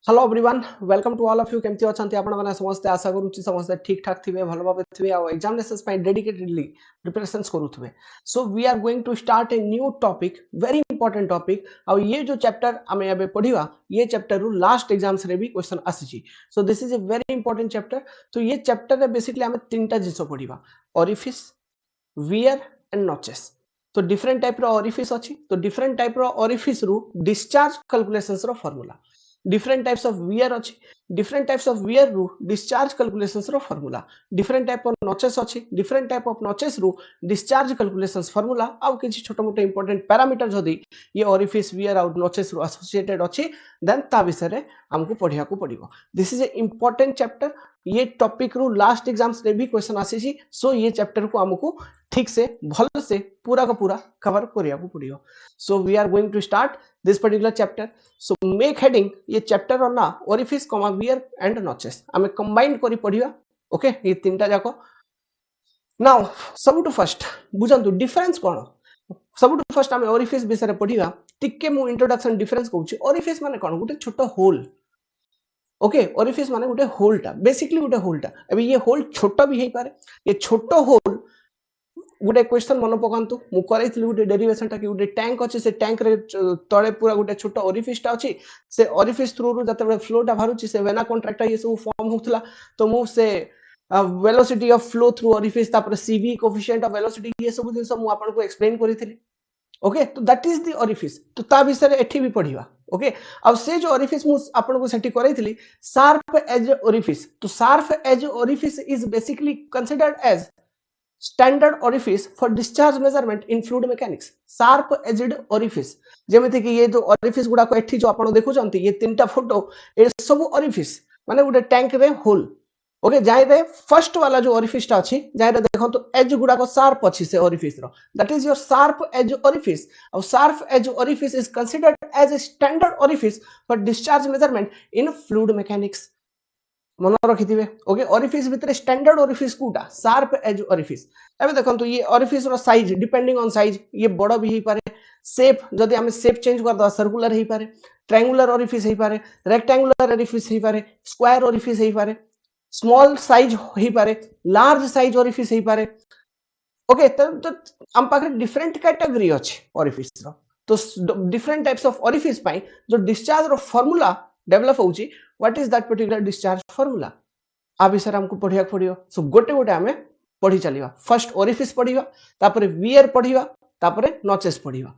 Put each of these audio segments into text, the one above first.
Hello everyone welcome to all of you केमती अछंती आपण माने समस्त आशा करूची समस्त ठीक ठाक थिबे भलो भाबे थिबे आ एग्जामिनेशंस पय डेडिकेटेडली प्रिपरेशंस करूथबे so we are going to start a new topic very important topic आ ये जो चैप्टर हमें अबे पढिवा ये चैप्टर रु लास्ट एग्जाम्स रे भी क्वेश्चन आसीची so this is a very important chapter तो ये चैप्टर रे बेसिकली हमें तीनटा जिंस पढिवा ओरिफिस वियर एंड नॉचेस तो डिफरेंट टाइप रो ओरिफिस अछि तो डिफरेंट टाइप रो ओरिफिस रु डिस्चार्ज कैलकुलेशंस रो formula different types of wear अछि different types of wear ru discharge calculations रो formula different type of notches अछि different type of notches ru discharge calculations formula आ किछि छोट मोट important parameter जदी ये orifice wear out notches ru associated अछि देन ता विषय रे हमकु पढिया को पडिबो this is a important chapter ये टॉपिक रू लास्ट एग्जाम्स रे भी क्वेश्चन आसी सो ये चैप्टर को हमकु ठीक से भल से पूरा का पूरा कवर करिया को पडियो so we are going to start this particular chapter so make heading ये चैप्टर और ना orifice comma weir and notches हमें कंबाइन करी पढिया ओके ये तीनटा जाको नाउ सबटू फर्स्ट बुझंतु डिफरेंस कोन सबटू फर्स्ट हमें ओरिफिस विषय रे पढिया टिके मु इंट्रोडक्शन डिफरेंस कहूची ओरिफिस माने कोन गुटे छोटो होल ओके ओरिफिस माने गुटे होलटा बेसिकली गुटे होलटा अबे ये होल छोटो भी हेई पारे ये छोटो होल गुटे क्वेश्चन मन पकांतु मु करैथिलि गुटे डेरिवेशन टा कि गुटे टैंक अछि से टैंक रे तळे पूरा गुटे छोटो ओरिफिस टा अछि से ओरिफिस थ्रू रु जते फ्लो टा भारुछि से वेना कॉन्ट्रैक्ट ये सब फॉर्म होतला तो मु से velocity of flow through orifice तापर सीवी कोएफिशिएंट ऑफ वेलोसिटी ये सब दिन सब मु आपन को एक्सप्लेन करिथिलि ओके तो दैट इज द ओरिफिस तो ता विषय रे एठी भी पढिबा ओके अब से जो ओरिफिस मु आपन को सेठी करैथिलि शार्प एज ओरिफिस तो sharp edge orifice is basically considered as standard orifice for discharge measurement in fluid mechanics sharp edged orifice जेमिति कि ये जो ओरिफिस गुडा को एठी जो आपण देखुचंती ये तीनटा फोटो ए सब ओरिफिस माने गुडे टैंक रे होल ओके जाय रे फर्स्ट वाला जो ओरिफिस टा अछि जाय रे देखो तो एज गुडा को शार्प अछि से ओरिफिस रो that is your sharp edge orifice और sharp edge orifice is considered as a standard orifice for discharge measurement in fluid mechanics मन रखिथिबे ओके ओरिफिस भितरे स्टैंडर्ड ओरिफिस कोटा शार्प एज ओरिफिस एबे देखंतु ये ओरिफिस रो साइज डिपेंडिंग ऑन साइज ये बड़ भी ही पारे शेप जदी हम शेप चेंज कर द सर्कुलर ही पारे ट्रायंगुलर ओरिफिस ही पारे रेक्टेंगुलर ओरिफिस ही पारे स्क्वायर ओरिफिस ही पारे स्मॉल साइज ही पारे लार्ज साइज ओरिफिस ही पारे ओके तो हम पाखे डिफरेंट कैटेगरी अछि ओरिफिस रो तो डिफरेंट टाइप्स ऑफ ओरिफिस पाई जो डिस्चार्ज रो फार्मूला डेवलप होउची what is that particular discharge formula आ विषय हमको पढिया पडियो सो गोटे गोटे हमें पढी चलिबा फर्स्ट ओरिफिस पढिबा तापरे वियर पढिबा तापरे नॉचेस पढिबा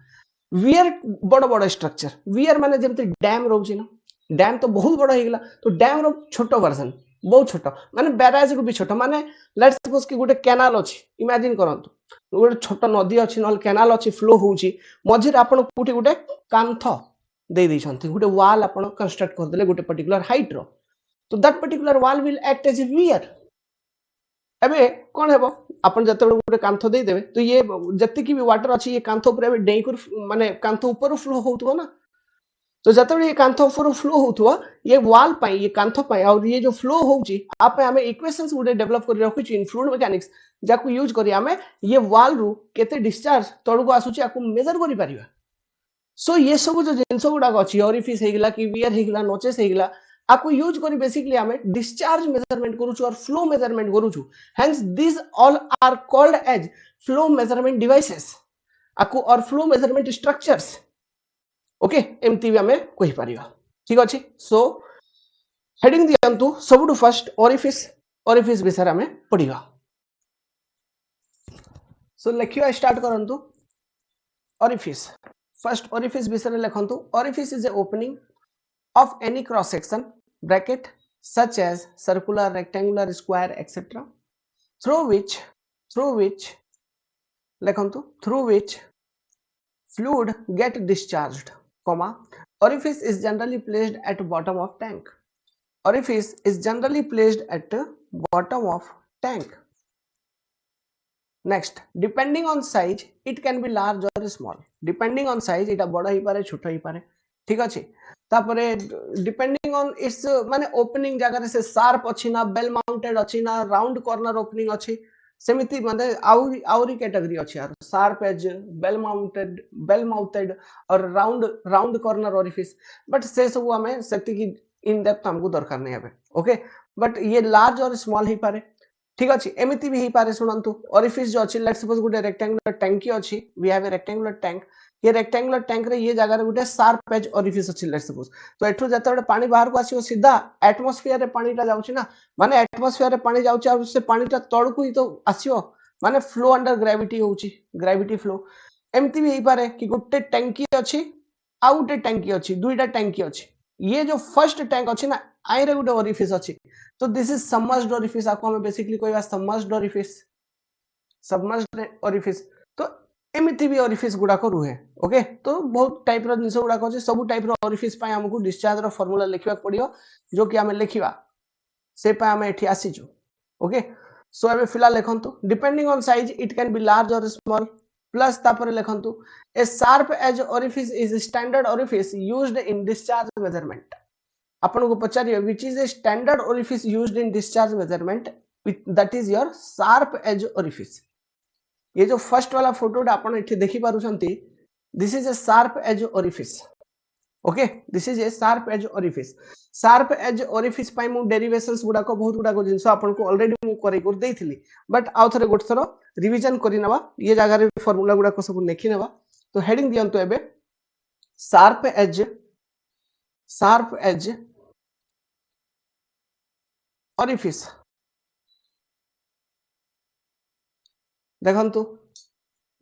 वियर बड़ बड़ स्ट्रक्चर वियर माने जेमति डैम रहउची ना डैम तो बहुत बड़ हेगला तो डैम रो छोटो वर्जन बहुत छोटो माने बैराज रो भी छोटो माने लेट्स सपोज कि गोटे कैनाल अछि इमेजिन करंतु गोटे छोटो नदी अछि नल कैनाल अछि फ्लो होउची मझिर आपण कुटी गोटे कांथ दे दै छथि गोटे वॉल आपण कंस्ट्रक्ट कर देले गोटे पर्टिकुलर हाइट रो तो that particular wall will act as a weir एबे कोन हेबो आपण जते गोटे कांथ दे देबे तो ये जति की भी वाटर अछि ये कांथ ऊपर एबे डेई कर माने कांथ ऊपर फ्लो होउतबो ना तो जते ये कांथ ऊपर फ्लो होउतबो ये वॉल पाई ये कांथ पाई और ये जो फ्लो होउची आपे हमें इक्वेशंस गुडे डेवलप कर रखु छी इन फ्लूइड मैकेनिक्स जाकू यूज करी हमें ये वॉल रु केते डिस्चार्ज तळको आसुची आकू मेजर करि परिबा सो ये सब जो जिंस गुडा अछि ओरिफिस हेगला कि वियर हेगला नोचेस हेगला आकू यूज करी बेसिकली हमें डिस्चार्ज मेजरमेंट करूछु और फ्लो मेजरमेंट करूछु hence this all are called as flow measurement devices आकू और फ्लो मेजरमेंट स्ट्रक्चर्स ओके एमती भी हमें कहि परिबा ठीक अछि सो हेडिंग दियंतु सबटु फर्स्ट ओरिफिस विषय हमें पढिबा सो लेखिया स्टार्ट करंतु ओरिफिस फर्स्ट ओरिफिस विषय लिखंतु orifice is a opening of any cross section bracket such as circular rectangular square etc through which लिखंतु through which fluid get discharged comma orifice is generally placed at bottom of tank orifice is generally placed at bottom of tank next depending on size it can be large or small depending on size इटा बड़ ही पारे छोट ही पारे ठीक अछि तापरे depending on it's माने opening जगह से शार्प अछि ना बेल माउंटेड अछि ना राउंड कॉर्नर ओपनिंग अछि सेमिति माने आउरी कैटेगरी अछि यार शार्प एज बेल माउंटेड और राउंड कॉर्नर ओरिफिस बट से सब हमें सेति की इन डेप्थ हमको दरकार नहीं है ओके बट ये लार्ज और स्मॉल ही पारे ठीक अछि एमिति भी ही पारे सुनंतु ओरिफिस जो अछि लेट्स सपोज गुटे रेक्टेंगुलर टैंकी अछि we have a rectangular tank ये रेक्टेंगुलर टैंक रे ये जगह रे गुटे शार्प एज ओरिफिस अछि लेट्स सपोज तो एठु जते बडे पानी बाहर को आसीओ सीधा एटमॉस्फेयर रे पानीटा जाउछि ना माने एटमॉस्फेयर रे पानी जाउछि आ से पानीटा तळकु ही तो आसीओ माने फ्लो अंडर ग्रेविटी होउछि ग्रेविटी फ्लो एमिति भी ही पारे कि गुटे टैंकी अछि आ गुटे टैंकी अछि दुईटा टैंकी अछि ये जो फर्स्ट टैंक अछि ना आई रे गुटे ओरिफिस अछि तो दिस इज सबमर्ज्ड ओरिफिस आपको हमें बेसिकली कहबा सबमर्ज्ड ओरिफिस तो एमिति भी ओरिफिस गुडा को रुहे ओके तो बहुत टाइप रो जिंस गुडा को सब टाइप रो ओरिफिस पय हमकु डिस्चार्ज रो फार्मूला लिखबा पड़ियो जो कि हमें लिखिबा से पय हमें एठी आसीजु ओके सो हमें फिलहाल लिखंतु depending on size it can be large और स्मॉल प्लस तापर लिखंतु a sharp edge orifice is standard orifice used in discharge measurement अपन को पचारियो which is a standard orifice used in discharge measurement that is your sharp edge orifice ये जो first वाला फोटोटा आपण एठी देखि पारुछंती this is a sharp edge orifice okay this is a sharp edge orifice पय मु डेरिवेशंस गुडा को बहुत गुडा को जिंस आपण को ऑलरेडी मु करै कर देइथिली बट आउ थरे गोट थरो रिवीजन करि नबा ये जगह रे फार्मूला गुडा को सब लिखि नबा तो हेडिंग दियंतो एबे शार्प एज ओरिफिस देखंतु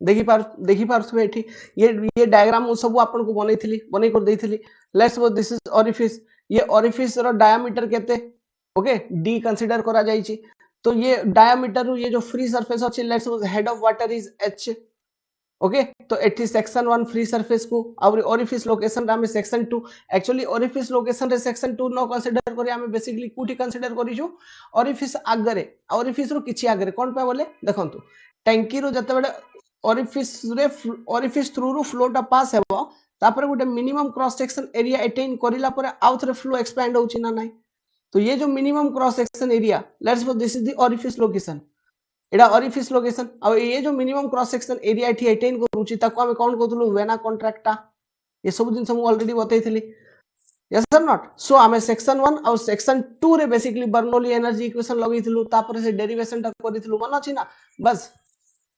देखि पारथुबे एठी ये डायग्राम सब आपन को बनै कर देइथिली let's suppose this is orifice ये ओरिफिस रो डायामीटर केते ओके डी कंसीडर करा जाईची तो ये डायामीटर ये जो फ्री सरफेस अछि let's suppose head of water is H okay तो एठी सेक्शन 1 फ्री सरफेस को और ओरिफिस लोकेशन रा में सेक्शन 2 एक्चुअली ओरिफिस लोकेशन रे सेक्शन 2 नो कंसीडर करी हमें बेसिकली कुठी कंसीडर करिजो ओरिफिस आगरे ओरिफिस रो किछि आगरे कोन पे बोले देखंतु टैंकी रो जते बडे ओरिफिस थ्रू रो फ्लोटा पास हेबो तापर गुटे minimum cross section area attain करिला परे आउ थरे फ्लो एक्सपैंड होछि ना नाही तो ये जो minimum cross section area let's suppose this is the orifice location एडा ओरिफिस लोकेशन आ ये जो मिनिमम क्रॉस सेक्शन एरिया एठी अटेन करूछि ताको हम कोन कहतलु वेना कॉन्ट्रैक्टा ये सब दिन हम ऑलरेडी बतैथिली यस सर नॉट सो हमें सेक्शन 1 और सेक्शन 2 रे बेसिकली बर्नौली एनर्जी इक्वेशन लगैथिलु तापर से डेरिवेशन ता करिथिलु मन अछि ना बस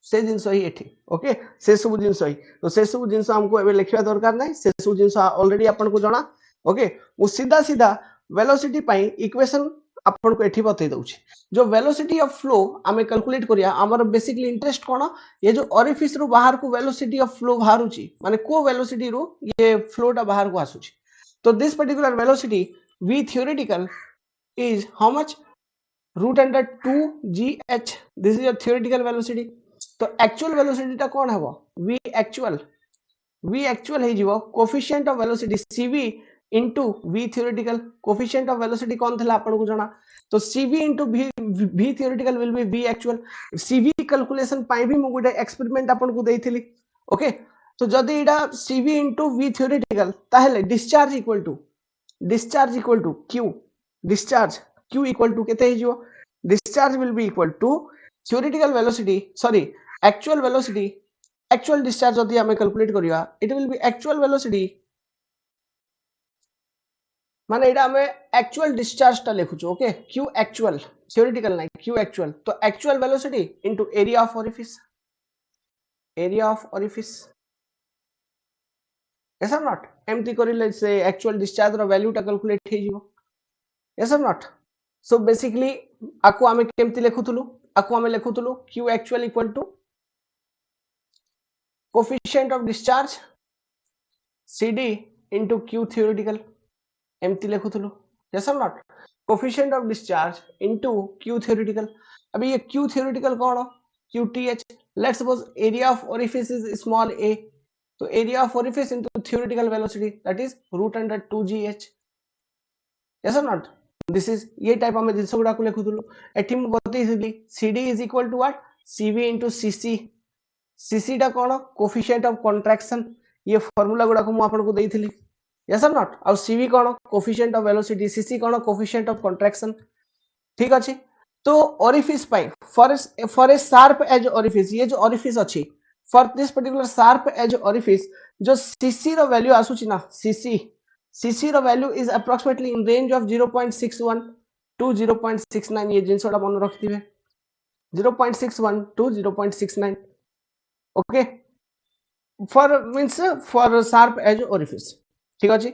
से जिंस ही एठी ओके से सब जिंस ही तो से सब जिंस हमको एबे लिखिया दरकार नै से सब जिंस ऑलरेडी अपन को जणा ओके वो सीधा सीधा वेलोसिटी पई इक्वेशन अपन को एठी बतै दउछि जो वेलोसिटी ऑफ फ्लो हमें कैलकुलेट करिया हमर बेसिकली इंटरेस्ट कोन ये जो ओरिफिस रो बाहर को वेलोसिटी ऑफ फ्लो बाहरुछि माने को वेलोसिटी रो ये फ्लोटा बाहर को आसुछि तो this particular velocity v theoretical is how much root under 2gh this is your theoretical velocity तो एक्चुअल वेलोसिटी ता कोन हबो v actual हे जीवो coefficient of velocity cv into v theoretical coefficient of velocity कोन थला आपन को जणा तो cv into v theoretical will be v actual cv calculation पाई भी मु गुडे एक्सपेरिमेंट आपन को देइथिली ओके तो जदी एडा cv into v theoretical ताहेले discharge equal to q discharge q equal to केते हे जीवो discharge will be equal to theoretical velocity sorry actual velocity actual discharge जदी हमें कैलकुलेट करिया it will be actual velocity माने एडा हमें एक्चुअल डिस्चार्ज ता लिखुछु ओके q actual theoretical नहीं q actual तो actual velocity into area of orifice yes or not एमती करिले से एक्चुअल डिस्चार्ज रो वैल्यू ता कैलकुलेट हे जीवो yes or not so basically आको हमें केमती लिखुथुलु आको हमें लिखुथुलु q actual equal to coefficient of discharge cd into q theoretical एमती लिखुथुलु yes or not coefficient of discharge into q theoretical अभी ये q theoretical कौन qth let's suppose area of orifice is small a तो area of orifice into theoretical velocity that is root under 2gh yes or not this is ये type हमें जिंस गुडा को लिखुथुलु एठी मु बतैथिली cd is equal to what cv into cc टा कोन coefficient of contraction ये formula गुडा को मु आपन को देइथिली yes or not और cv कोन कोएफिशिएंट ऑफ वेलोसिटी cc कोन कोएफिशिएंट ऑफ कंट्रैक्शन ठीक अछि तो ओरिफिस पाई for a sharp edge orifice ये जो ओरिफिस अछि for this particular sharp edge orifice जो cc रो वैल्यू आसुची ना cc cc रो value is approximately in range of 0.61 to 0.69 ये जिनसोटा मन रखिथिबे 0.61 to 0.69 okay for means for sharp edge orifice ठीक अछि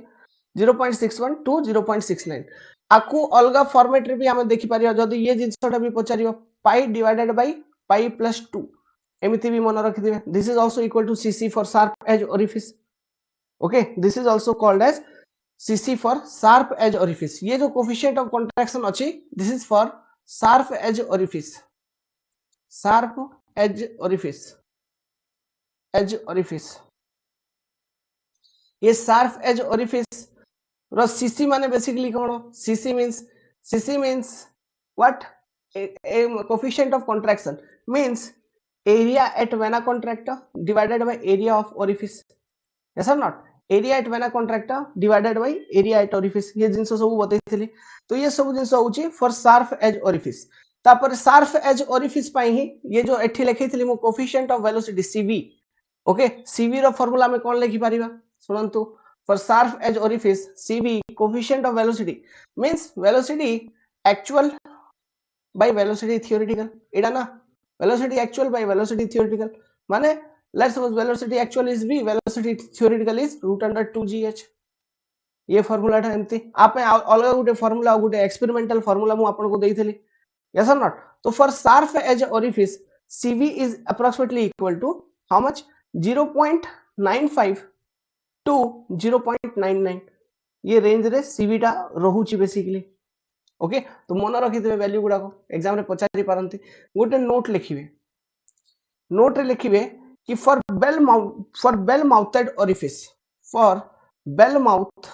0.61 to 0.69 आकु अलगा फॉर्मेट रे भी हम देखि पारियो जदी ये जिनसोटा भी पचारियो pi divided by pi plus 2 एमिति भी मन रखिथिबे this is also equal to cc for sharp edge orifice okay this is also called as cc for sharp edge orifice ये जो कोफिशिएंट ऑफ कंट्रैक्शन अछि this is for sharp edge orifice sharp edge orifice ये sharp edge orifice रो cc माने basically कोन cc means what a coefficient of contraction means area at vena contractor divided by area of orifice yes or not area at vena contractor divided by area at orifice ये जिंस सब बतैथिली तो ये सब जिंस होउची for sharp edge orifice तापर sharp edge orifice पाई ही ये जो एठी लिखैथिली मो coefficient of velocity cv okay cv रो फार्मूला में कोन लिखि पारिबा सुनंतु for sharp edge orifice cv coefficient of velocity means velocity actual by velocity theoretical एडा ना velocity actual by velocity theoretical माने let's suppose velocity actual is v velocity theoretical is root under 2gh ये formula था एमती आपे अलग गुटे formula गुटे experimental formula मु आपन को देइथली yes or not तो for sharp edge orifice cv is approximately equal to how much 0.95 to 0.99 ये रेंज रे cv टा रहूची बेसिकली ओके तो मन रखिथे वैल्यू गुडा को एग्जाम रे पचारि पारंती गोटे नोट लिखिबे नोट रे लिखिबे कि for bell mouthed orifice for bell mouth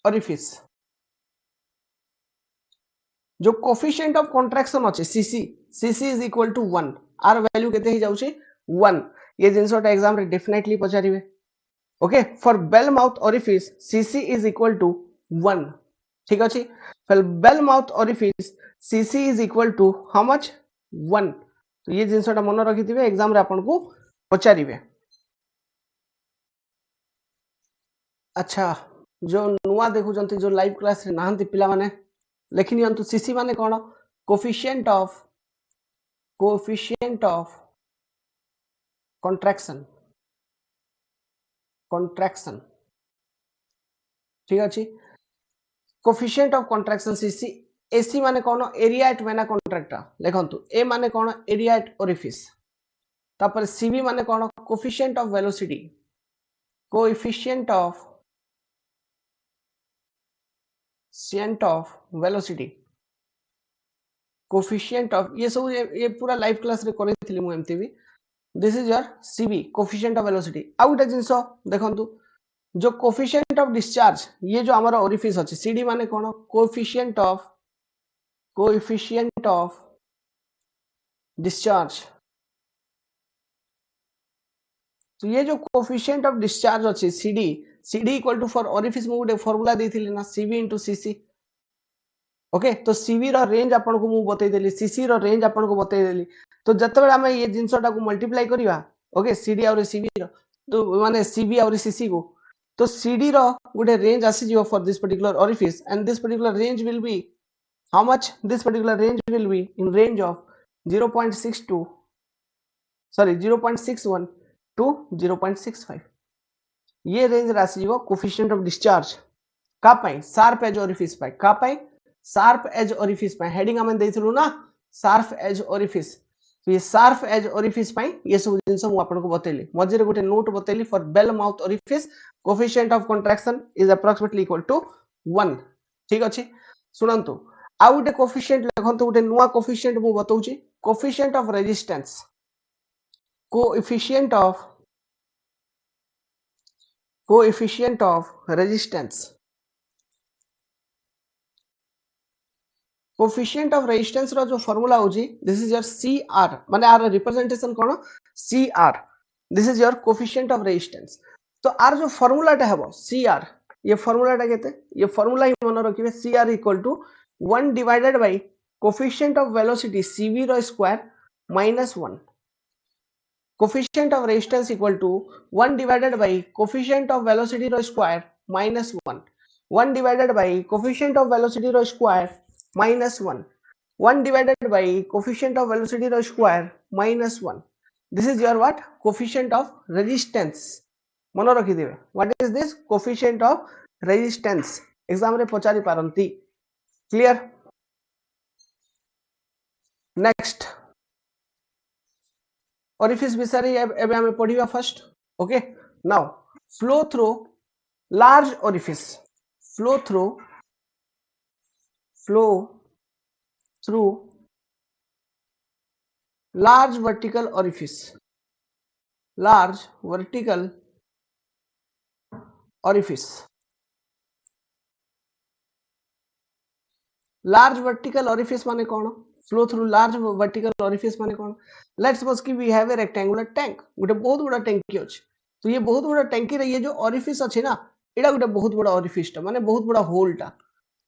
orifice जो कोफिशिएंट ऑफ कंट्रैक्शन अछि cc is equal to 1 or value केते ही जाउची 1 ये जिंसोटा एग्जाम रे डेफिनेटली पचारिबे okay for bell mouth orifice cc is equal to 1 ठीक अछि for bell mouth orifice cc is equal to how much 1 तो ये जिंसोटा मन रखिथिबे एग्जाम रे आपन को पचारिबे अच्छा जो नुवा देखु जंती जो लाइव क्लास रे नाहंती पिला माने लेखिनि अंतु cc माने कोन कोफिशिएंट ऑफ contraction ठीक अछि coefficient of contraction cc ac माने कोन एरिया एट वेना कंट्रैक्टर लेखंतु a माने कोन एरिया एट ओरिफिस तापर cv माने कोन coefficient of velocity coefficient of ये सब ये पूरा लाइव क्लास रे करेथिली मु एमती भी this is your cv coefficient of velocity आ गुटे जिंस देखंतु जो कोफिशिएंट ऑफ डिस्चार्ज ये जो हमारा ओरिफिस अछि cd माने कोन कोफिशिएंट ऑफ डिस्चार्ज तो ये जो कोफिशिएंट ऑफ डिस्चार्ज अछि cd equal to for orifice मु गुटे फार्मूला देथिली ना cv * cc ओके तो cv रो रेंज आपन को मु बतै देली cc रो रेंज आपन को बतै देली तो जते बेला हम ये जिंसटा को मल्टीप्लाई करिवा ओके cd और cv रो तो माने cv और cc को तो cd रो गुटे रेंज आसी जिवो for this particular orifice and this particular range will be how much this particular range will be in range of 0.61 to 0.65 ये रेंज रासी जिवो कोफिशिएंट ऑफ डिस्चार्ज का पाई शार्प एज ओरिफिस पाई का पाई शार्प एज ओरिफिस पाई heading हम देइथलु ना शार्प एज ओरिफिस तो ये शार्प एज ओरिफिस पाई ये सब जिंस मु आपन को बतेली मझे रे गुटे नोट बतेली for bell mouth orifice coefficient of contraction is approximately equal to 1 ठीक अछि सुनंतु आ गुटे कोफिशिएंट लेखंतु गुटे नुवा कोफिशिएंट मु बतौची coefficient of resistance coefficient of resistance coefficient of resistance रो जो फार्मूला होजी दिस इज योर cr माने आर रिप्रेजेंटेशन कोन cr this is your coefficient of resistance तो आर जो फार्मूलाटा हेबो cr ये फार्मूलाटा केते ये फार्मूला ही मन रखिबे cr equal to 1 divided by coefficient of velocity cv रो square -1 coefficient of resistance equal to 1 divided by coefficient of velocity rho square minus 1. 1 divided by coefficient of velocity rho square minus 1. 1 divided by coefficient of velocity rho square minus 1. This is your what? Coefficient of resistance. मन रखिदिबे. What is this? Coefficient of resistance. Exam रे पचारि पारंती. Clear? Next. Orifice विषय एबे हमें पढ़िबा first. Okay. Now flow through large orifice. Flow through large vertical orifice. Large vertical orifice. Large vertical orifice माने कौन? Flow through large vertical orifice माने कौन? Let's suppose कि we have a rectangular tank. गोटे बहुत बड़ा टैंकी अछि. तो ये बहुत बड़ा टैंकी रे ये जो orifice अछि ना, एटा गोटे बहुत बड़ा orifice टा, माने बहुत बड़ा होल टा.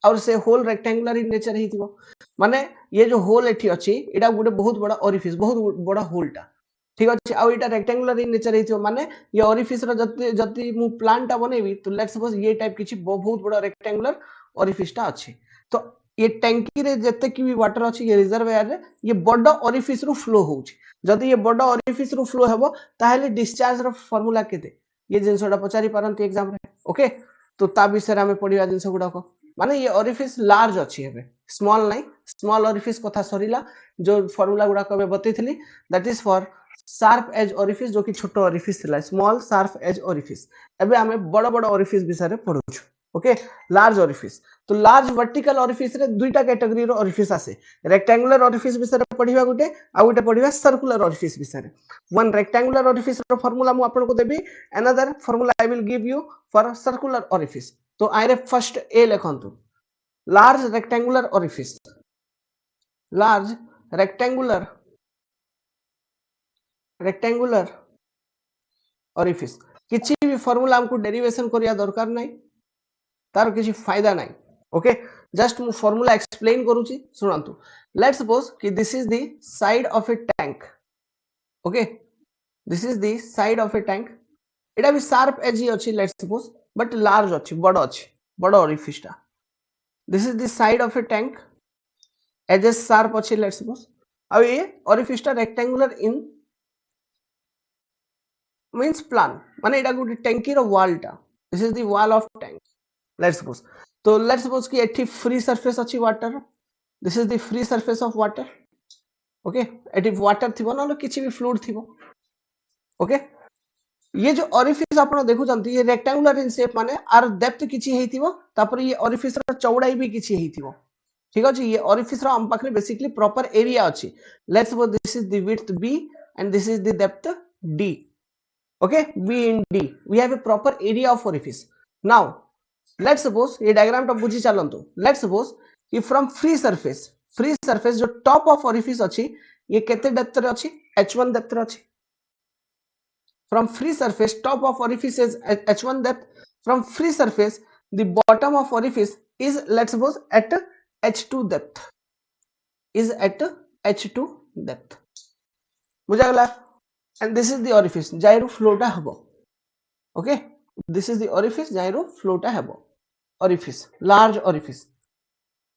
और से होल रेक्टेंगुलर इन नेचर हिथिबो. माने ये जो होल एठी अछि, एटा गोटे बहुत बड़ा orifice, बहुत बड़ा होल टा. ठीक अछि. आ एटा रेक्टेंगुलर इन नेचर हिथिबो, माने ये orifice रो जति मु प्लान टा बनेबी, तो लेट्स सपोज ये टाइप किछि बहुत बड़ा रेक्टेंगुलर orifice टा अछि. तो ये टैंकी रे जते कि भी वाटर अछि ये रिजर्वायर रे ये बड़ ओरिफिस रु फ्लो होउछि. जदि ये बड़ ओरिफिस रु फ्लो हेबो ताहेले डिस्चार्ज रो फार्मूला केते ये जिंसोडा पचारि पारंती एग्जाम रे. ओके. तो ता विषय रे हमें पढिबा जिंस गुडा को माने ये ओरिफिस लार्ज अछि हेबे, स्मॉल नाही. स्मॉल ओरिफिस कथा सरीला. जो फार्मूला गुडा को बतैथिली that is for sharp edge orifice, जो कि छोटो ओरिफिस थिला, स्मॉल शार्प एज ओरिफिस. एबे हमें बड़ बड़ ओरिफिस विषय रे पढुछु. ओके. Large orifice. तो लार्ज वर्टिकल ओरिफिस रे दुईटा कैटेगरी रो ओरिफिस आसे. रेक्टेंगुलर ओरिफिस विषय रे पढिबा गुटे आ गुटे पढिबा सर्कुलर ओरिफिस विषय रे. वन रेक्टेंगुलर ओरिफिस रो फार्मूला मु आपन को देबी, another formula I will give you for circular orifice. तो आइरे फर्स्ट ए लिखंतु. Large rectangular orifice. Large rectangular orifice. किछि भी फार्मूला हमको डेरिवेशन करिया दरकार नाही, तार किछि फायदा नाही. ओके. जस्ट मु फार्मूला एक्सप्लेन करूची, सुनंतु. लेट्स सपोज कि this is the side of a tank. Okay. This is the side of a tank. एटा भी शार्प एज ही अछि, लेट्स सपोज, बट लार्ज अछि, बड़ ओरिफिस टा. This is the side of a tank. Edges sharp अछि, let's suppose. अब ये orifice टा rectangular इन means plan, माने एटा गुडी टैंकी रो वॉल टा. This is the wall of tank, let's suppose. तो लेट्स सपोज कि एठी फ्री सरफेस अछि water. This is the free surface of water. Okay. एठी वाटर थिबो न किछि भी फ्लूइड थिबो. ओके. ये जो ओरिफिस आपण देखु जंती ये रेक्टेंगुलर इन शेप, माने आर डेप्थ किछि हेतिबो, तापर ये ओरिफिस रो चौड़ाई भी किछि हेतिबो. ठीक अछि. ये ओरिफिस रो हम पाखरे बेसिकली प्रॉपर एरिया अछि. Let's suppose this is the width b and this is the depth d. Okay, b in d we have a proper area of orifice. Now let's suppose ये diagram टा बुझी चलंतु. Let's suppose कि from free surface जो top of orifice अछि ये केते depth रे अछि? h1 डेप्थ रे अछि. From free surface top of orifice is h1 depth. From free surface the bottom of orifice is, let's suppose, at h2 depth. Is at h2 depth. बुझा गला. And this is the orifice जाइरो फ्लोटा हबो. Okay. This is the orifice जाइरो फ्लोटा हबो. Orifice, large orifice,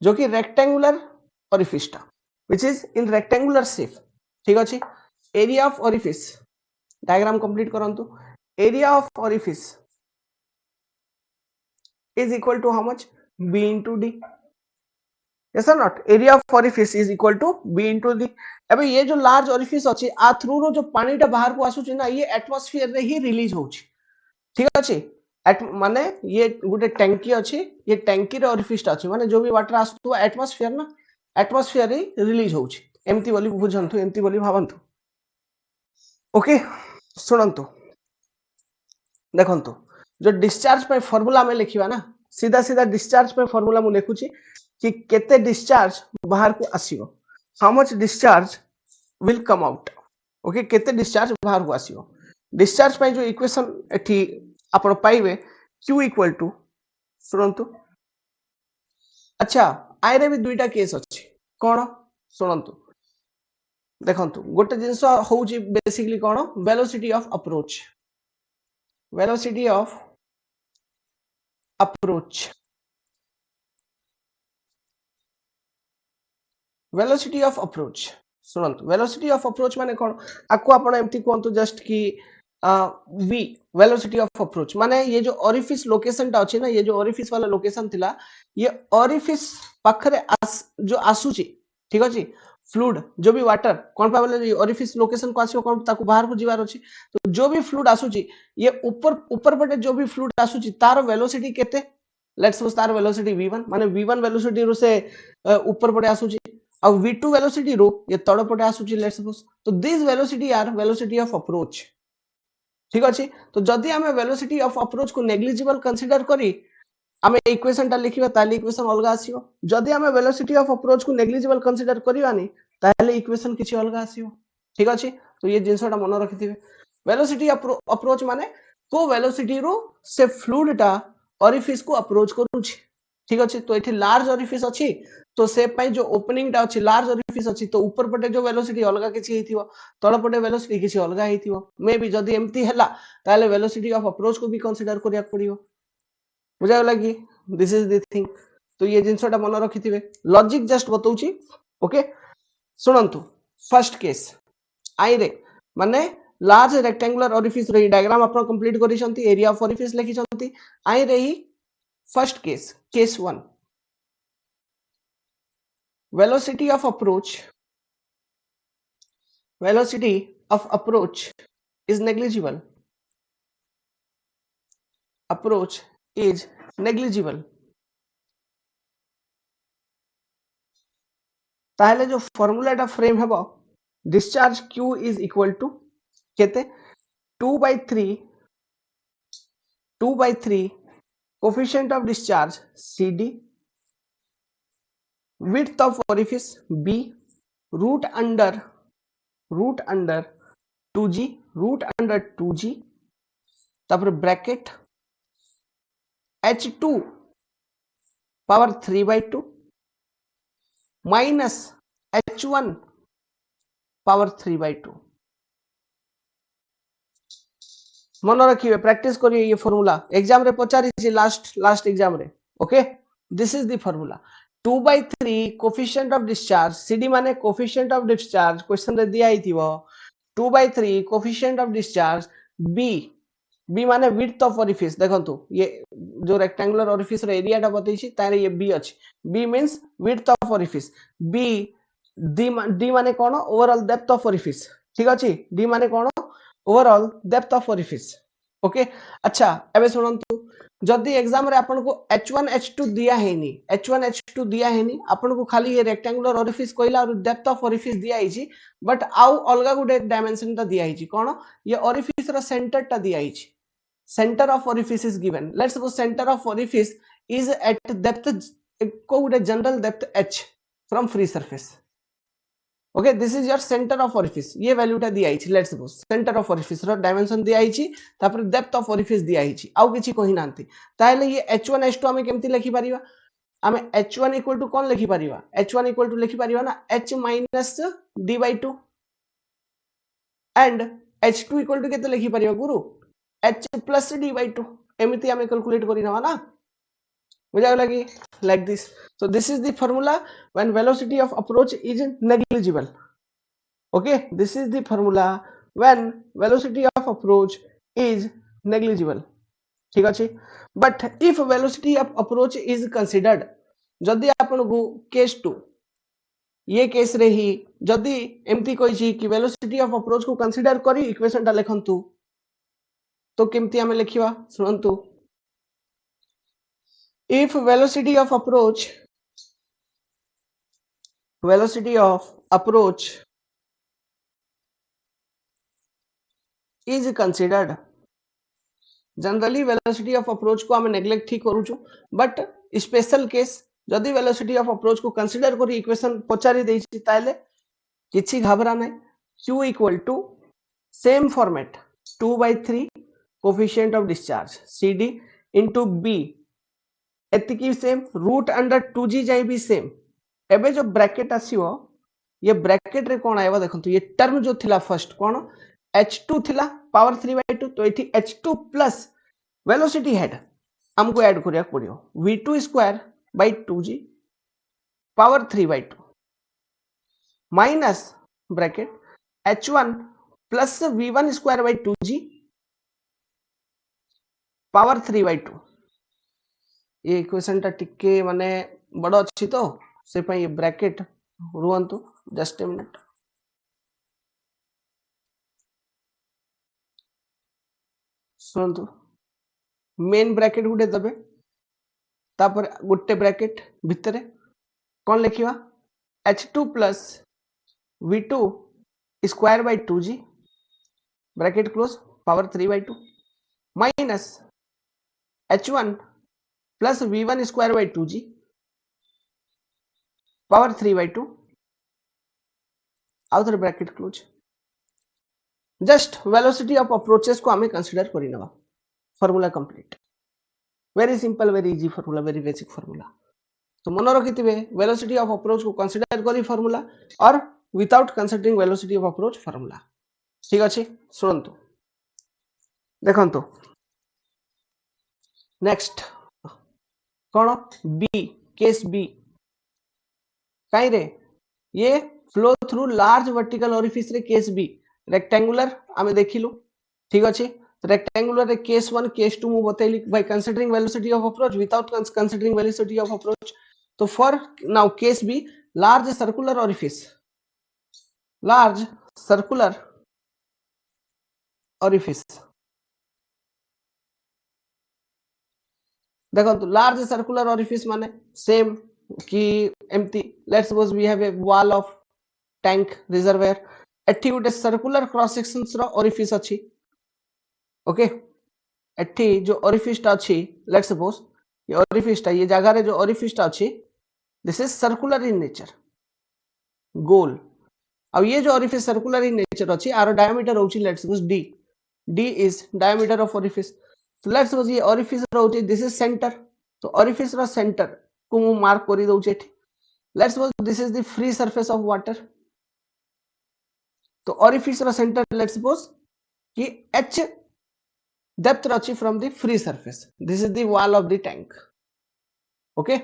जो कि रेक्टेंगुलर ओरिफिस टा, which is in rectangular shape. ठीक अछि. Area of orifice diagram complete करंतु. Area of orifice is equal to how much? b into d. Yes or not? Area of orifice is equal to b into d. अबे ये जो large orifice अछि आ through रो जो पानी टा बाहर को आसुछि ना, ये एटमॉस्फेयर रे ही रिलीज होछि. ठीक अछि. माने ये गुटे टैंकी अछि, ये टैंकी रे ओरिफिस टा अछि, माने जो भी वाटर आसु एटमॉस्फेयर ना, एटमॉस्फेयर रे रिलीज होछि. एमती बोली बुझंतु, एमती बोली भावंतु. ओके. सुनंतु, देखंतु, जो डिस्चार्ज पे फार्मूला में लिखिबा ना, सीधा सीधा डिस्चार्ज पे फार्मूला मु लिखुची कि केते डिस्चार्ज बाहर को आसीबो. How much discharge will come out. Okay. केते डिस्चार्ज बाहर को आसीबो. डिस्चार्ज पे जो इक्वेशन एठी आपण पाइबे q इक्वल टू, सुनंतु. अच्छा, आइरे भी दुईटा केस अछि. कोन? सुनंतु. देखंतु गोटे जिंस होउची बेसिकली कोन velocity of approach, velocity of approach, velocity of approach सुनंतु वेलोसिटी ऑफ अप्रोच माने कोन आको आपण एम्ति कोंतु जस्ट कि वी वेलोसिटी ऑफ अप्रोच माने ये जो ओरिफिस लोकेशन ता अछि ना, ये जो ओरिफिस वाला लोकेशन थिला, ये ओरिफिस पाखरे जो आसुची ठीक अछि फ्लूइड जो भी वाटर कोन पा बोले ओरिफिस लोकेशन को आसीओ कोन ताकू बाहर को जीवार अछि, तो जो भी फ्लूइड आसुची ये ऊपर ऊपर पटे जो भी फ्लूइड आसुची तार वेलोसिटी केते, लेट्स सपोज तार वेलोसिटी v1 माने v1 वेलोसिटी रो से ऊपर पटे आसुची अब v2 वेलोसिटी रो ये तळ पटे आसुची लेट्स सपोज, तो this velocity are velocity of approach ठीक अछि। तो जदि हमें वेलोसिटी ऑफ अप्रोच को नेग्लिजिबल कंसीडर करी आमे इक्वेशन ता लिखिबा ताली इक्वेशन अलगा आसीओ, जदि हमें वेलोसिटी ऑफ अप्रोच को नेग्लिजिबल कंसीडर करिवानी ताले इक्वेशन किछि अलगा आसीओ ठीक अछि। तो ये जिंसटा मन रखिथिबे वेलोसिटी अप्रोच माने को वेलोसिटी रो से फ्लूइड टा ओरिफिस को अप्रोच करूछि ठीक अछि। तो एठी लार्ज ओरिफिस अछि तो से पई जो ओपनिंग टा अछि लार्ज ओरिफिस अछि तो ऊपर पटे जो वेलोसिटी अलगा किछि हेतिबो तळ पटे वेलोसिटी किछि अलगा हेतिबो, मे बी जदि एम्ति हैला ताले वेलोसिटी ऑफ अप्रोच को भी कंसीडर करिया पड़ियो बुझा लगी। This is the thing. तो ये जिनसटा मन रखिथिबे लॉजिक जस्ट बताउची ओके। सुनंतु फर्स्ट केस आई रे माने लार्ज रेक्टेंगुलर ओरिफिस रे डायग्राम आपण कंप्लीट करिसंती एरिया ऑफ ओरिफिस लिखिसंती आई रे ही first case case 1 velocity of approach is negligible, approach is negligible ताहले जो फॉर्मूला टा फ्रेम हेबो discharge q is equal to केते 2/3 coefficient of discharge cd width of orifice b root under 2g तापर bracket h2 power 3/2 minus h1 power 3/2 मन रखिए practice करिए ये फॉर्मूला एग्जाम रे पचारी लास्ट एग्जाम रे okay. This is the formula 2/3 coefficient of discharge cd माने coefficient of discharge question रे दिया हिथिबो 2/3 कोफिशिएंट ऑफ डिस्चार्ज b माने विड्थ ऑफ ओरिफिस देखंतु ये जो रेक्टेंगुलर ओरिफिस रे एरिया टा बतैछि तारे ये b अछि b means width of orifice b d माने कोन ओवरऑल डेप्थ ऑफ ओरिफिस ठीक अछि d माने कोन overall depth of orifice okay. अच्छा एबे सुनंतु जदि एग्जाम रे आपन को h1 h2 दिया हेनी आपन को खाली ये रेक्टेंगुलर ओरिफिस कहला और डेप्थ ऑफ ओरिफिस दिया हिची बट आउ अलगा गुडे डायमेंशन ता दिया हिची कोन ये ओरिफिस रो सेंटर ता दिया हिची center of orifice is given, let's suppose center of orifice is at depth को गुडे general depth h from free surface okay. This is your centre of orifice ये वैल्यू टा दिया हिची let's suppose centre of orifice रो dimension दिया हिची तापर डेप्थ ऑफ ओरिफिस दिया हिची आउ किछि कहि नांती ताले ये h1 h2 हमें केमति लिखि परिबा हमें h1 इक्वल टू कोन लिखि परिबा h1 इक्वल टू लिखि परिबा ना h minus d/2 and h2 equal to केते लिखि परिबा गुरु h plus d/2 एमिति हमें कैलकुलेट करि नवा ना बुझा लगी like this। so this is the formula when velocity of approach is negligible okay, this is the formula when velocity of approach is negligible ठीक अछि। but if velocity of approach is considered जदि आपन को case 2 ये case रे ही जदि एमती कहि छी कि वेलोसिटी ऑफ अप्रोच को कंसीडर करी इक्वेशन टा लिखंतु तो केमती हमें लिखिबा सुनंतु if velocity of approach is considered generally velocity of approach को हम नेग्लेक्ट ही करूछु बट स्पेशल केस जदि वेलोसिटी ऑफ अप्रोच को कंसीडर करी इक्वेशन पचारी देछि ताले किछि घबरा नै q equal to same format 2/3 coefficient of discharge cd into b एतिकी सेम रूट अंडर 2g जाई भी सेम एबे जो ब्रैकेट आसीओ ये ब्रैकेट रे कोन आइबा देखंतु ये टर्म जो थिला फर्स्ट कोन h2 थिला पावर 3/2 तो एठी h2 प्लस वेलोसिटी हेड हमको ऐड करिया पड़ियो v2 square by 2g power 3/2 minus bracket h1 plus v1 square by 2g power 3/2 ये इक्वेशन टा टिके माने बड़ अछि तो से पई ब्रैकेट रुहंतु जस्ट ए मिनट सुनतु मेन ब्रैकेट गुटे दबे तापर गुटे ब्रैकेट भितरे कौन लिखिवा h2 plus v2 square by 2g bracket close power 3/2 minus h1 plus v1 square by 2g power 3/2 आउ थोड़े bracket close just velocity of approaches को हमें कंसीडर करी नवा formula complete very simple very easy formula very basic formula तो मन रखिथिबे velocity of approach को कंसीडर करी फार्मूला और without considering velocity of approach formula ठीक अछि सुनंतु देखंतु नेक्स्ट कोन बी केस बी काई रे ये flow through large vertical orifice रे केस बी रेक्टेंगुलर आमे देखिलु ठीक अछि रेक्टेंगुलर रे केस 1 केस 2 मु बतैली by considering velocity of approach without considering velocity of approach तो for now case B large circular orifice देखो लार्ज सर्कुलर ओरिफिस माने सेम कि empty let's suppose we have a wall of tank reservoir एठी गुटे circular cross sections रो orifice अछि okay एठी जो ओरिफिस ता अछि लेट्स सपोज ये ओरिफिस ता ये जगह रे जो ओरिफिस ता अछि this is circular in nature गोल अब ये जो ओरिफिस सर्कुलर इन नेचर अछि आरो डायमीटर होछि let's suppose d is diameter of orifice तो लेट्स सपोज ये ओरिफिस रहउछि दिस इज सेंटर तो ओरिफिस रो सेंटर को मु मार्क करि दउ छै let's suppose this is the free surface of water तो ओरिफिस रो सेंटर लेट्स सपोज कि h डेप्थ रछि from the free surface this is the wall of the tank okay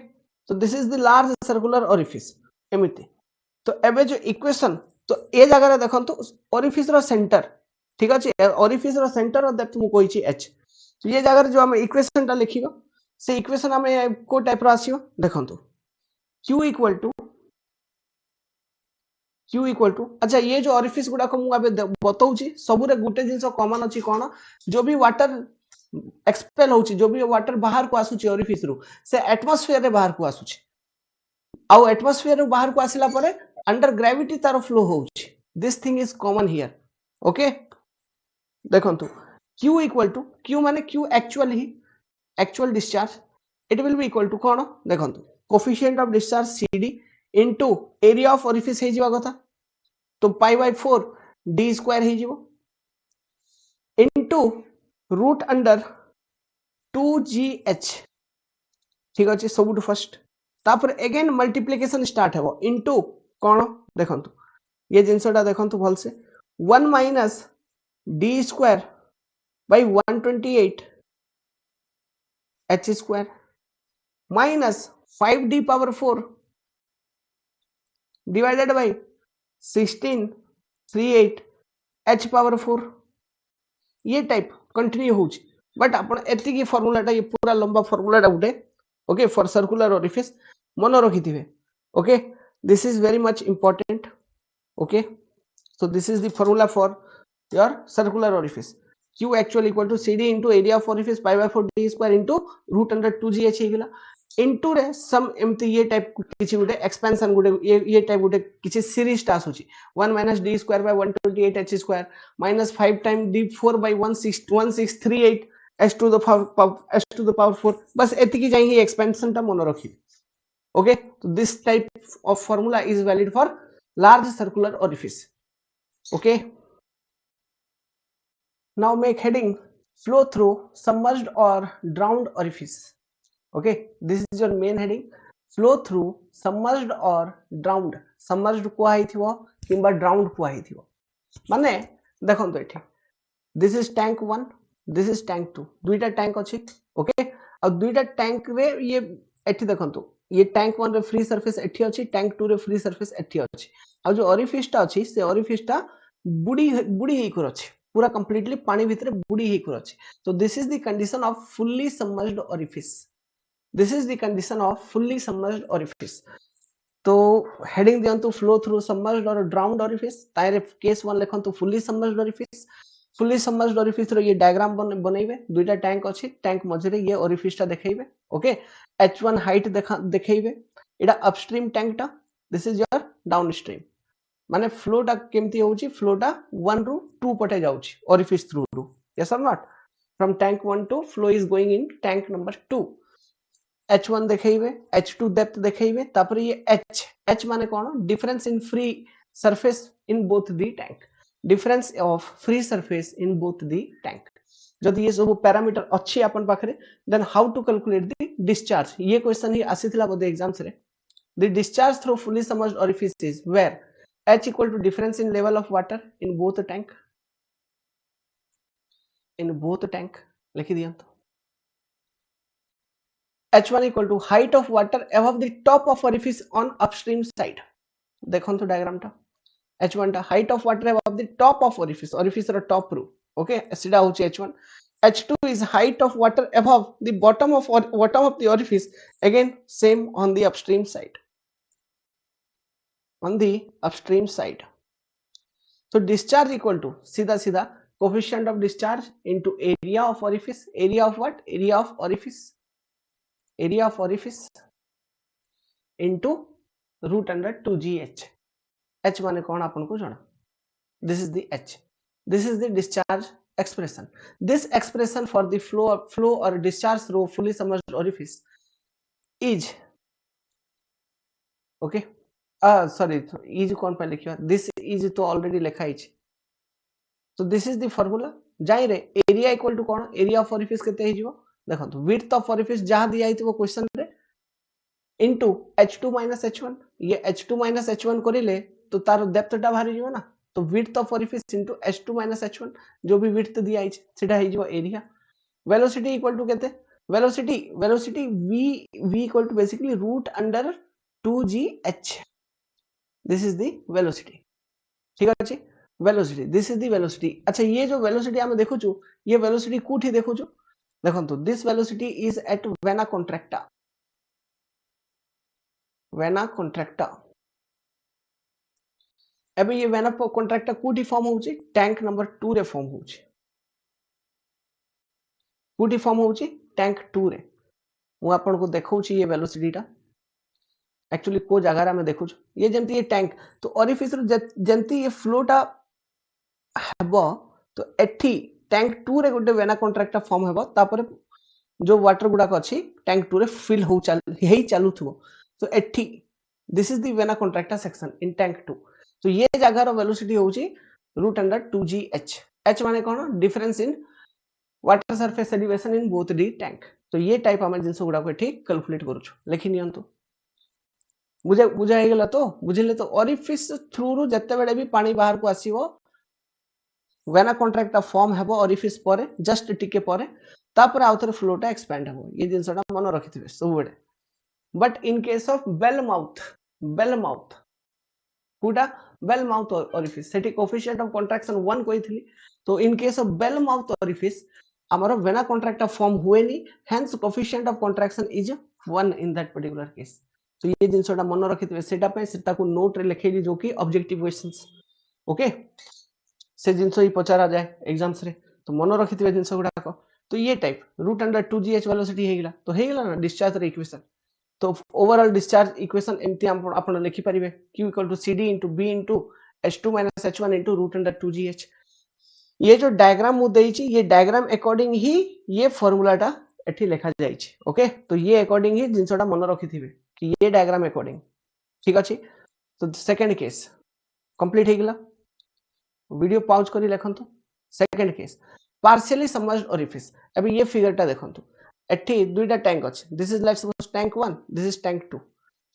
तो this is the large circular orifice एमिति तो एबे जो equation तो ए जगह रे देखंतु ओरिफिस रो सेंटर ठीक अछि ओरिफिस रो सेंटर और डेप्थ मु कोइछि h तो ये जगह जो हम इक्वेशन टा लिखिबो से इक्वेशन हमें को टाइप रो आसीबो देखंतु q इक्वल टू अच्छा ये जो ओरिफिस गुडा को मु अबे बताउछि सब रे गुटे जिंस कॉमन अछि कोन जो भी वाटर एक्सपेल होछि जो भी वाटर बाहर को आसुछि ओरिफिस रु से एटमॉस्फेयर रे बाहर को आसुछि आउ एटमॉस्फेयर रु बाहर को आसिला परे अंडर ग्रेविटी तार फ्लो होछि this thing is common here okay देखंतु q इक्वल टू q माने q actual discharge it will be equal to कोन देखंतु coefficient of discharge cd into area of orifice हे जिवा कथा तो पाई बाय 4 d स्क्वायर हे जिवो इनटू रूट अंडर 2gh ठीक अछि सबुट फर्स्ट तापर अगेन मल्टीप्लिकेशन स्टार्ट हेबो इनटू कोन देखंतु ये जिंसटा देखंतु भल से 1 minus d square by 128 h square minus 5d power 4 divided by 1638 h power 4 ये टाइप कंटिन्यू होउछ बट आपण एति की फार्मूलाटा ये पूरा लंबा फार्मूलाटा उठे ओके फॉर सर्कुलर ओरिफिस मन रखिथिबे okay this is very much important okay so this is the formula for your circular orifice q actual equal to cd into area of orifice pi by 4 d square into root under 2gh हेगला into रे सम एमती ये type किछि गुटे expansion गुटे ये type गुटे किछि series टा आसुछि 1 - d square by 128 h square minus 5 time d 4 by 1638 h to the power 4 बस एति की जाई ही एक्सपेंशन टा मन रखि ओके तो this type of formula is valid for large circular orifice okay now make heading flow through submerged or drowned orifice okay this is your main heading flow through submerged or drowned submerged कुआ हिथिबो किंबा ड्राउन्ड कुआ हिथिबो माने देखंतो एठी this is tank 1 this is tank 2 दुईटा tank अछि okay आ दुईटा tank रे ये एठी देखंतो ये टैंक 1 रे फ्री सरफेस एठी अछि टैंक 2 रे फ्री सरफेस एठी अछि आ जो ओरिफिस टा अछि से ओरिफिस टा बुडी बुडी हे कर अछि पूरा कंप्लीटली पानी भितरे बुडी हे कर अछि तो this is the condition off fully submerged orifice this is the condition off fully submerged orifice तो हेडिंग दियंतु फ्लो थ्रू सबमर्ज्ड और ड्राउन्ड ओरिफिस तारे केस 1 लिखंतु फुल्ली सबमर्ज्ड ओरिफिस रो ये डायग्राम बनैबे दुईटा टैंक अछि टैंक मझरे ये ओरिफिस टा देखैबे ओके h1 हाइट देखैबे एडा अपस्ट्रीम टैंक टा दिस इज योर डाउनस्ट्रीम माने फ्लो टा केमती होउची फ्लो टा 1 रु 2 पटे जाउची ओरिफिस थ्रू रु यस और not from tank 1 to flow is going in tank number 2 h1 देखैबे h2 डेप्थ देखैबे तापर ये h माने कोन difference in free surface in both the tank difference of free surface in both the tank जदि ये सब पैरामीटर अच्छी अपन पाखरे then how to calculate the discharge ये क्वेश्चन ही आसीथिला बोधे एग्जाम्स रे the discharge through fully submerged orifice is where h equal to difference in level of water in both tank लिखि दियंतो h1 equal to height of water above the top of orifice on upstream side देखंतो diagram टा h1 टा height of water above the top of orifice रो top रू okay सीधा होची h1 h2 is height of water above the bottom of the orifice again same on the upstream side so discharge equal to सीधा coefficient of discharge into area of orifice area of what area of orifice into root under 2gh h माने कोन आपन को जाना this is the h this is the discharge expression this expression for the flow or discharge through fully submerged orifice is okay sorry is कौन पे लिखियो this is तो already लिखा है so this is the formula जाई रे area equal to कौन area of orifice केते हे जिवो देखंतु width of orifice जहां दिया हितबो क्वेश्चन रे into h2 minus h1 ये h2 minus h1 करिले तो तार डेप्थ टा बाहरी जिवो ना तो width of orifice into h2 minus h1 जो भी width दिया है सेटा हे जिवो area velocity equal to केते velocity v equal to basically root under 2gh this is the velocity ठीक अछि velocity this is the velocity अच्छा ये जो velocity हम देखु छु ये velocity कोठी देखु छु देखंतु this velocity is at vena contracta एबे ये वेना contracta कोठी फॉर्म होउची टैंक नंबर 2 रे फॉर्म होउची कोठी फॉर्म होउची टैंक 2 रे मु आपन को देखौची ये velocity टा एक्चुअली को जगह रे हम देखु ये जेमती ये टैंक तो ओरिफिस जेमती ये फ्लो टा हबो तो एठी टैंक 2 रे गोटे वेना कॉन्ट्रैक्ट फॉर्म हेबो तापर जो वाटर गुडा अछि टैंक 2 रे फिल हो चालू थबो तो एठी this is the vena contract section in tank 2 तो ये जगह रो वेलोसिटी होउची रूट अंडर 2gh h माने कोन difference in water surface elevation in both the tank तो ये टाइप हम जिंस गुडा को एठी कैलकुलेट करू छु लिखि नियंतु बुझा हे गेला तो बुझिले तो ओरिफिस थ्रू रु जत्ते बेले भी पानी बाहर को आसीबो वेना कॉन्ट्रैक्ट फॉर्म हेबो ओरिफिस परे जस्ट टिके परे तापर आउथर फ्लोटा एक्सपैंड हेबो ये जिंसटा मन रखिथिबे सब बेले but in case of bell mouth कुडा बेल माउथ ओरिफिस सेटी कोएफिशिएंट ऑफ कंट्रैक्शन 1 कोइथिली तो in case of bell mouth orifice हमर वेना कॉन्ट्रैक्ट फॉर्म हुएनी hence coefficient of contraction is 1 in that particular case तो ये जिंसटा मन रखिथिबे सेटा पे सेटा को नोट रे लिखेली जो कि ऑब्जेक्टिव क्वेश्चंस ओके से जिंस ही पचारा जाए एग्जाम्स रे तो मन रखिथिबे जिंस गुडा को तो ये type root under 2gh velocity हे गेला तो हे गेला ना डिस्चार्ज रे इक्वेशन तो ओवरऑल डिस्चार्ज इक्वेशन एमती आपण लिखि परिबे q = cd * b * h2 - h1 * root under 2gh ये जो डायग्राम मु देइछि ये डायग्राम अकॉर्डिंग ही ये फार्मूलाटा एठी लिखा जाइछि ओके तो ये अकॉर्डिंग ही जिंसटा मन रखिथिबे कि ये डायग्राम अकॉर्डिंग ठीक अछि तो सेकंड केस कंप्लीट हे गेला वीडियो पॉज करी लिखंतु second case partially submerged orifice अबे ये फिगरटा देखंतु एठी दुईटा टैंक अछि this is let's suppose tank 1 this is tank 2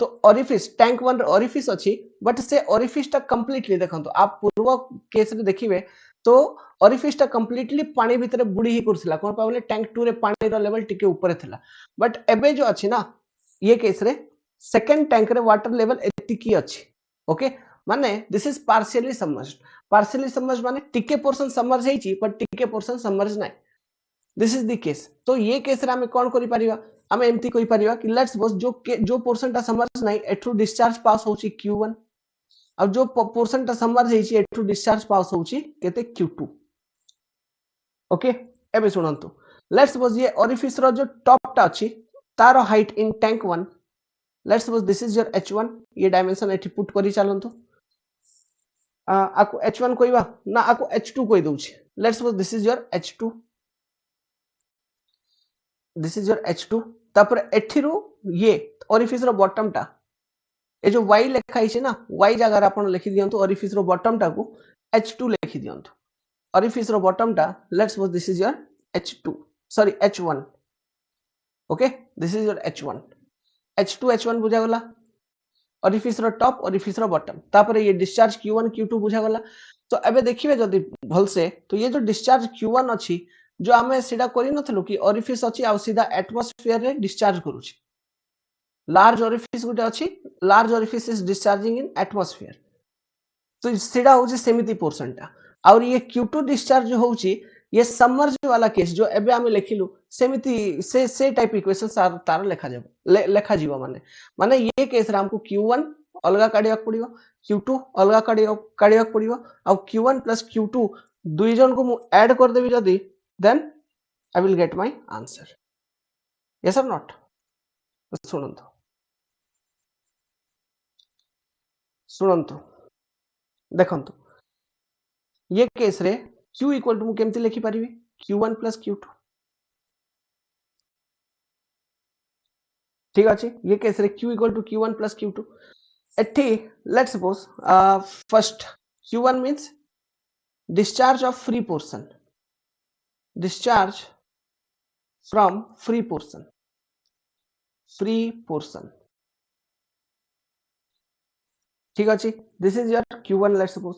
तो ओरिफिस टैंक 1 ओरिफिस अछि बट से ओरिफिस टा कंप्लीटली देखंतु आप पूर्व केस रे देखिबे तो ओरिफिस टा कंप्लीटली पानी भितर बुडी ही करथिला कोन पाबले टैंक 2 रे पानी रो लेवल टिके ऊपर थिला बट एबे जो अछि ना ये केस रे सेकंड टैंक रे वाटर लेवल एतिकी अछि ओके माने दिस इज पार्शियली सबमर्ज्ड माने टिके पोर्शन सबमर्ज हेची बट टिके पोर्शन सबमर्ज नै दिस इज द केस तो ये केस रे हमें कोन करि परिबा हमें एमती कहि परिबा कि लेट्स सपोज जो पोर्शन ता सबमर्ज नै एथु डिस्चार्ज पास होची q1 अब जो पोर्शन ता सबमर्ज हेची एथु डिस्चार्ज पास होची केते q2 ओके एबे सुनंतु लेट्स सपोज ये ओरिफिस रो जो टॉप टा अछि तारो height in tank 1 let's suppose this is your h1 ये डायमेंशन एठी पुट करी चलंतु आको h1 कोइबा ना आको h2 कोइ दउछि let's suppose this is your h2 this is your h2 तापर एठिरु ये ओरिफिस रो बॉटम टा ए जो y लिखा हिचे ना y जगह रे आपण लिखि दियंतु ओरिफिस रो बॉटम टा को h2 लिखि दियंतु ओरिफिस रो बॉटम टा let's suppose this is your h2 sorry h1 okay this is your h1 h2 h1 बुझा गला ओरिफिस रो टॉप ओरिफिस रो बॉटम तापर ये डिस्चार्ज q1 q2 बुझा गला तो एबे देखिबे जदी भल से तो ये जो डिस्चार्ज q1 अछि जो आमे सीधा करि नथलु कि ओरिफिस अछि आ सीधा एटमॉस्फेयर रे डिस्चार्ज करूछि लार्ज ओरिफिस गुटे अछि large orifice is discharging in atmosphere तो सीधा होछि सेमिति पोर्शन टा और ये q2 डिस्चार्ज होछि ये सबमर्ज वाला केस जो एबे आमे लेखिलु सेमिति से टाइप इक्वेशन तार लेखा जाबो लेखा जीवो माने ये केस रे हमको q1 अलगा काढियाक पड़िबो q2 अलगा काढियाक पड़िबो आ q1 प्लस q2 दुई जन को मु ऐड कर देबी जदी then I will get my answer yes और नॉट सुनंतु सुनंतु देखंतु ये केस रे q इक्वल टू मु केमति लिखि परिबी q1 प्लस q2 ठीक अछि ये केस रे q equal to q1 plus q2 एठी let's suppose first q1 means discharge of free portion discharge from free portion ठीक अछि this is your q1 let's suppose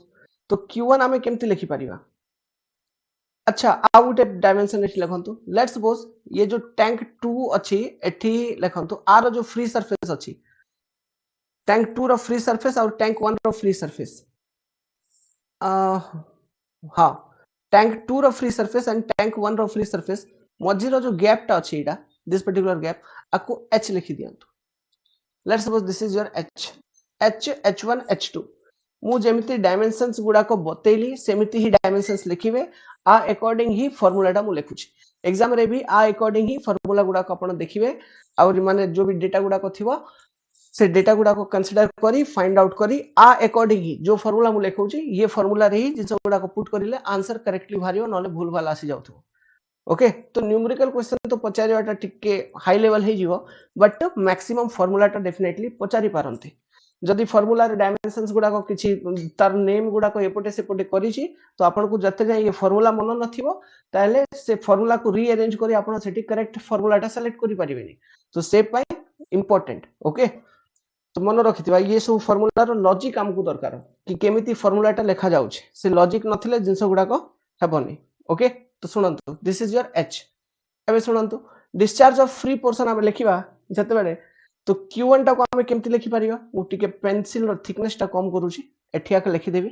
तो q1 हमें केमति लिखि परिबा अच्छा आ गुटे डायमेंशन एठी लिखंतु लेट्स सपोज ये जो टैंक 2 अछि एठी लिखंतु आर जो फ्री सरफेस अछि टैंक 2 रो फ्री सरफेस और टैंक 1 रो फ्री सरफेस हाँ टैंक 2 रो फ्री सरफेस एंड टैंक 1 रो फ्री सरफेस मझी रो जो गैप टा अछि एटा दिस पर्टिकुलर गैप आको h लिखि दियंतु let's suppose this is your h1 h2 मु जेमिति डायमेंशंस गुडा को बतेली सेमिति ही डायमेंशंस लिखिबे आ अकॉर्डिंग ही फार्मूला टा मु लिखुची एग्जाम रे भी आ अकॉर्डिंग ही फार्मूला गुडा को आपण देखिबे और माने जो भी डेटा गुडा को थिबो से डेटा गुडा को कंसीडर करी फाइंड आउट करी आ अकॉर्डिंग ही जो फार्मूला मु लिखुची ये फार्मूला रे ही जिंस गुडा को पुट करिले आंसर करेक्टली भारियो नले भूल भाल आसी जाउथो ओके तो न्यूमेरिकल क्वेश्चन तो पचारियाटा टिके हाई लेवल हे जिवो बट मैक्सिमम फार्मूला टा डेफिनेटली पचारि पारंती जदि फार्मूला रे डायमेंशंस गुडा को किछि तार नेम गुडा को एपोटे सेपोटे करिछि तो आपन को जते जाय ये फार्मूला मन नथिबो ताले से फार्मूला को रीअरेंज करी आपन सेठी करेक्ट फार्मूला टा सिलेक्ट करि परिबेनी तो से पय इंपोर्टेंट ओके तो मन रखिथिबा ये सब फार्मूला रो लॉजिक हमकु दरकार कि केमिति फार्मूला टा लेखा जाउछ से लॉजिक नथिले जिंस गुडा को हेबनी ओके तो सुनंतु दिस इज योर h एबे सुनंतु डिस्चार्ज ऑफ फ्री पोर्शन हम लिखिबा जते बेले तो q1 टा को हम केमति लिखि परिबा मु टिके पेंसिल रो थिकनेस टा कम करूची एठिया के लिखि देबी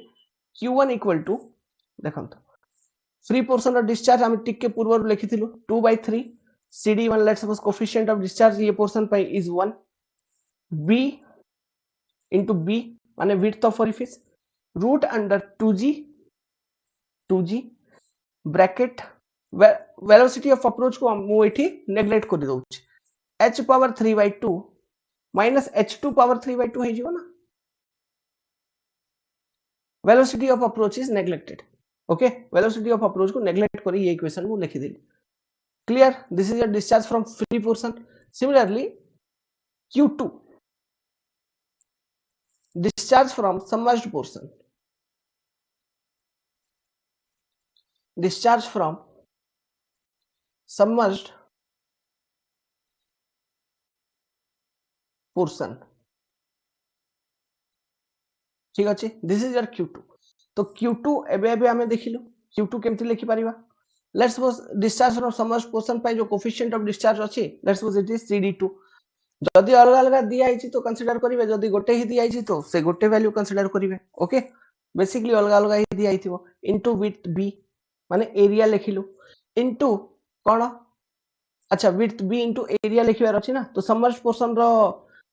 q1 इक्वल टू देखंतु फ्री पोर्शन रो डिस्चार्ज हम टिके पूर्व लिखिथिलु 2/3 cd1 let's suppose coefficient of discharge ये पोर्शन पे इज 1 b into b माने width of orifice root under 2g bracket velocity of approach को मु एठी नेग्लेक्ट कर दउछ h power 3/2 minus h2 power 3/2 हे जिवो ना velocity of approach is neglected okay velocity of approach को नेग्लेक्ट करी ये इक्वेशन मु लिखि देली clear this is your discharge from free portion similarly q2 discharge from submerged portion discharge from submerged portion ठीक अछि दिस इज योर Q2 तो Q2 एबे हमें देखिलु Q2 केमति लिखि परिबा let's suppose discharge from submerged portion पाई जो कोफिशिएंट ऑफ डिस्चार्ज अछि let's suppose it is CD2 जदि अलग अलग दिया आइछि तो कंसीडर करिवे जदि गोटे ही दिया आइछि तो से गोटे वैल्यू कंसीडर करिवे ओके बेसिकली अलग अलग ही दिया आइथिबो इनटू विड्थ b माने एरिया लिखिलु इनटू कोन अच्छा विड्थ b इनटू एरिया लिखिबार अछि ना तो सबमर्ज्ड पोर्शन रो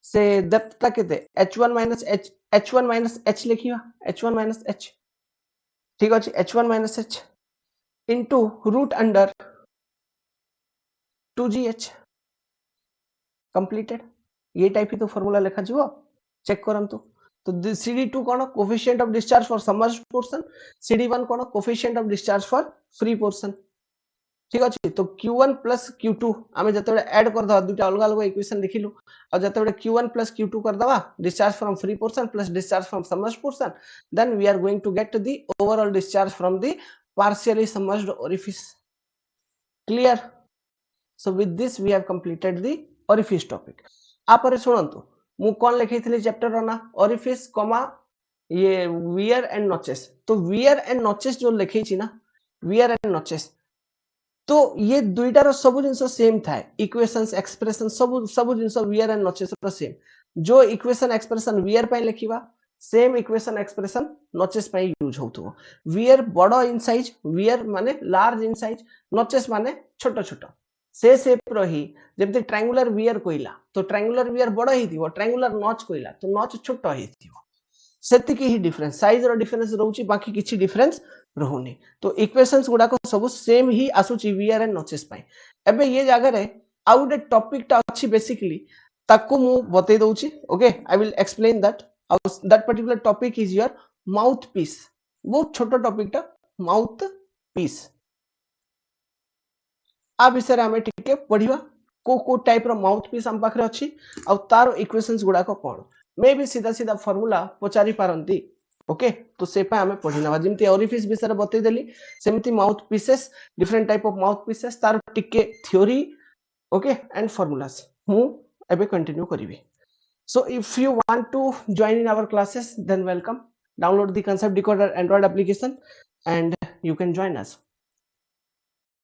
से डेप्थ ता केते h1 h लिखिबा h1 h ठीक अछि h1 h into root under 2gh completed ये टाइप ही तो फार्मूला लिखा जीवो चेक करंतु तो CD2 कोन coefficient of discharge for submerged portion CD1 कोन coefficient of discharge for free portion ठीक अछि तो Q1 प्लस Q2 आमे जतबे ऐड कर दवा दुटा अलग अलग इक्वेशन लिखिलु और जतबे Q1 प्लस Q2 कर दवा discharge from free portion plus discharge from submerged portion then we are going to get the overall discharge from the partially submerged orifice clear so with this we have completed the orifice topic आपरे सुनंतु मु कोन लिखैथिली chapter रो ना orifice comma ये wear and notches तो wear and notches जो लिखै छी ना wear and notches तो ये दुईटा रो सब जिंस सेम थाए इक्वेशंस एक्सप्रेशन सब जिंस wear and notches रो सेम जो इक्वेशन एक्सप्रेशन wear पय लिखिबा सेम इक्वेशन एक्सप्रेशन नॉचेस पे यूज होतो वियर बड़ो इन साइज वियर माने लार्ज इन साइज नॉचेस माने छोटो छोटो से शेप रही जेमते ट्रायंगुलर वियर कोइला तो ट्रायंगुलर वियर बड़ो ही दिवो ट्रायंगुलर नॉच कोइला तो नॉच छोटो ही दिवो सेति की ही डिफरेंस साइज रो डिफरेंस रहउची बाकी किछि डिफरेंस रहउनी तो इक्वेशंस गुडा को सब सेम ही आसुची वियर एंड नॉचेस पे एबे ये जगह रे आउट टॉपिक ता अछि बेसिकली ताकू मु बतै दउची okay I will explain that that particular topic is your mouthpiece बहुत छोटो टॉपिक टा माउथ पीस आ विषय रे हमें टिके पढिबा को टाइप रो माउथ पीस हम पाखरे अछि आ तार इक्वेशंस गुडा को कोन मे भी सीधा सीधा फार्मूला पचारी पारंती ओके तो से पे हमें पढिना जेमति ओरिफिस विषय रे बतै देली सेमति mouth pieces different type of mouth pieces तार टिके थ्योरी ओके एंड फार्मूलास हूं एबे कंटिन्यू करिवे So if you want to join in our classes, then welcome. Download the Concept Decoder Android application and you can join us.